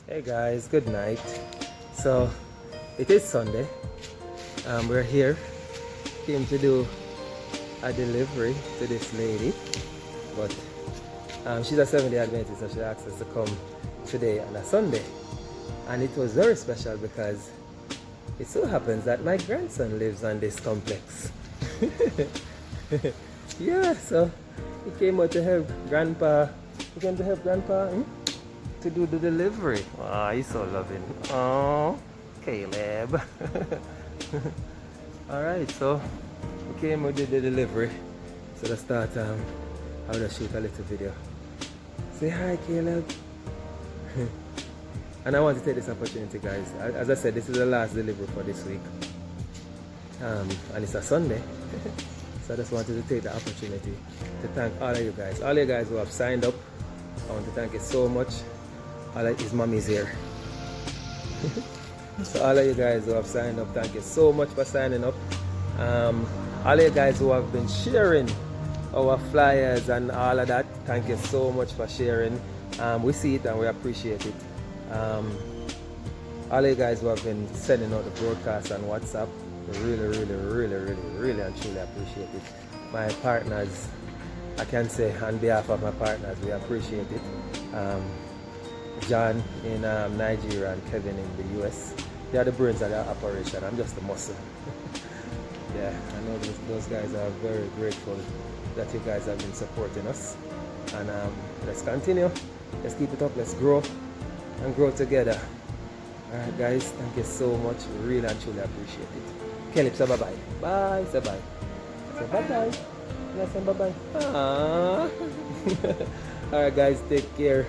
Hey guys, good night. So it is Sunday. We're here. Came to do a delivery to this lady, but she's a 7-day Adventist, so she asked us to come today on a Sunday, and it was very special because it so happens that my grandson lives on this complex. Yeah, so he came out to help Grandpa. He came to help Grandpa. To do the delivery. Ah, he's so loving. Oh, Caleb. Alright, so we came with the delivery. So let's start, I will shoot a little video. Say hi, Caleb. And I want to take this opportunity, guys. As I said, this is the last delivery for this week. And it's a Sunday. So I just wanted to take the opportunity to thank all of you guys. All you guys who have signed up. I want to thank you so much. His mommy's here. So all of you guys who have signed up, thank you so much for signing up. All of you guys who have been sharing our flyers and all of that, thank you so much for sharing. We see it and we appreciate it. All of you guys who have been sending out the broadcast on WhatsApp, we really and truly appreciate it. My partners, I can say on behalf of my partners, we appreciate it. John in Nigeria and Kevin in the US. They are the brains of the operation. I'm just the muscle. Yeah, I know those guys are very grateful that you guys have been supporting us. And let's continue. Let's keep it up. Let's grow and grow together. Alright guys, thank you so much. Really and truly appreciate it. Caleb, say bye-bye. Bye, say bye. Say bye-bye. Yeah, say bye-bye. Alright guys, take care.